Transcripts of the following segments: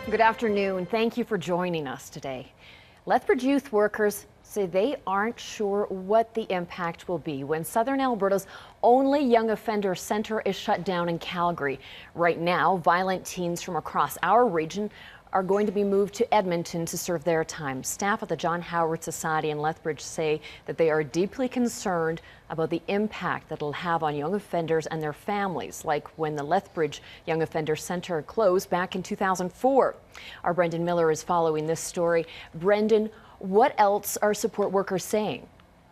Good afternoon. Thank you for joining us today. Lethbridge youth workers say they aren't sure what the impact will be when Southern Alberta's only young offender centre is shut down in Calgary. Right now, violent teens from across our region are going to be moved to Edmonton to serve their time. Staff at the John Howard Society in Lethbridge say that they are deeply concerned about the impact that it'll have on young offenders and their families, like when the Lethbridge Young Offender Centre closed back in 2004. Our Brendan Miller is following this story. Brendan, what else are support workers saying?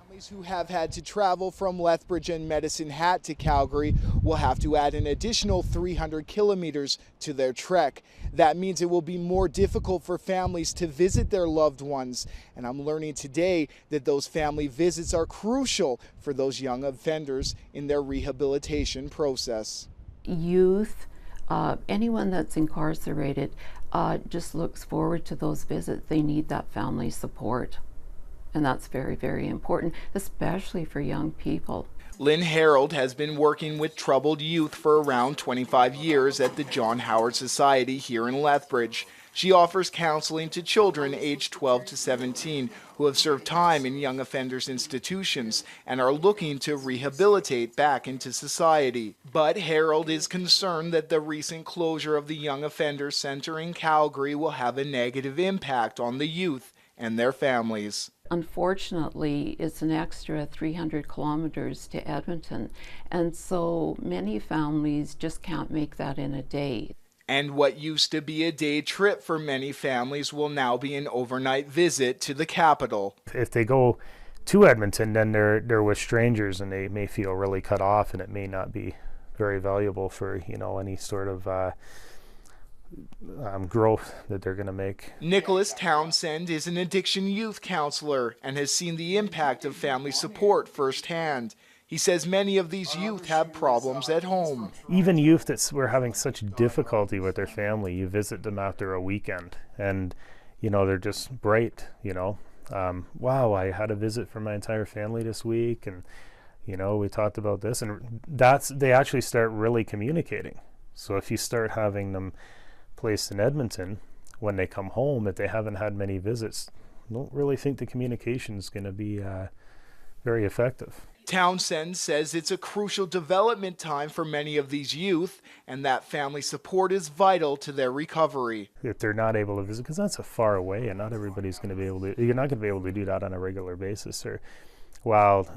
Families who have had to travel from Lethbridge and Medicine Hat to Calgary will have to add an additional 300 kilometers to their trek. That means it will be more difficult for families to visit their loved ones. And I'm learning today that those family visits are crucial for those young offenders in their rehabilitation process. Youth, anyone that's incarcerated, just looks forward to those visits. They need that family support. And that's very, very important, especially for young people. Lynn Harold has been working with troubled youth for around 25 years at the John Howard Society here in Lethbridge. She offers counseling to children aged 12 to 17 who have served time in young offenders institutions and are looking to rehabilitate back into society. But Harold is concerned that the recent closure of the Young Offenders Centre in Calgary will have a negative impact on the youth and their families. Unfortunately, it's an extra 300 kilometers to Edmonton, and so many families just can't make that in a day. And what used to be a day trip for many families will now be an overnight visit to the capital. If they go to Edmonton, then they're with strangers and they may feel really cut off, and it may not be very valuable for, any sort of growth that they're going to make. Nicholas Townsend is an addiction youth counselor and has seen the impact of family support firsthand. He says many of these youth have problems at home. Even youth that were having such difficulty with their family, you visit them after a weekend and, they're just bright, wow, I had a visit from my entire family this week and, we talked about this, and they actually start really communicating. So if you start having them placed in Edmonton, when they come home, if they haven't had many visits, I don't really think the communication is going to be very effective. Townsend says it's a crucial development time for many of these youth and that family support is vital to their recovery. If they're not able to visit, because that's a far away and not everybody's going to be able to, you're not going to be able to do that on a regular basis, or, well,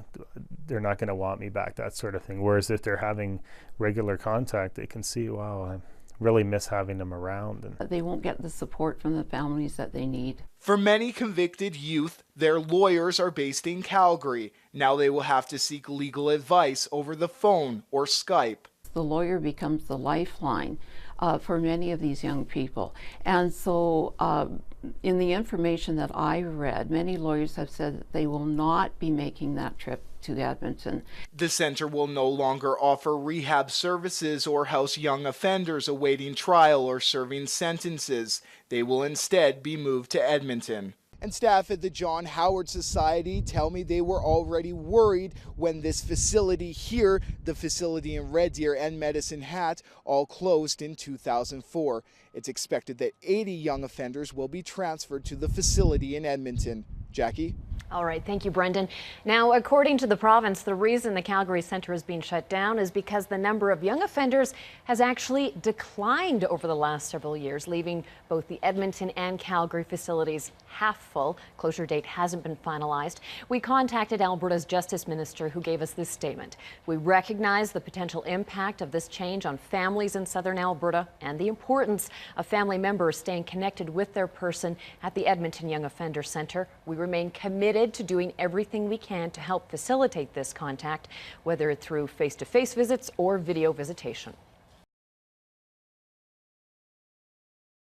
they're not going to want me back, that sort of thing. Whereas if they're having regular contact, they can see, wow, I really miss having them around. And they won't get the support from the families that they need. For many convicted youth, their lawyers are based in Calgary. Now they will have to seek legal advice over the phone or Skype. The lawyer becomes the lifeline for many of these young people. And so in the information that I read, many lawyers have said that they will not be making that trip to Edmonton. The center will no longer offer rehab services or house young offenders awaiting trial or serving sentences. They will instead be moved to Edmonton. And staff at the John Howard Society tell me they were already worried when this facility here, the facility in Red Deer and Medicine Hat, all closed in 2004. It's expected that 80 young offenders will be transferred to the facility in Edmonton. Jackie? All right, thank you, Brendan. Now, according to the province, the reason the Calgary Centre is being shut down is because the number of young offenders has actually declined over the last several years, leaving both the Edmonton and Calgary facilities half full. Closure date hasn't been finalized. We contacted Alberta's Justice Minister, who gave us this statement. We recognize the potential impact of this change on families in Southern Alberta and the importance of family members staying connected with their person at the Edmonton Young Offender Centre. We remain committed to doing everything we can to help facilitate this contact, whether through face-to-face visits or video visitation.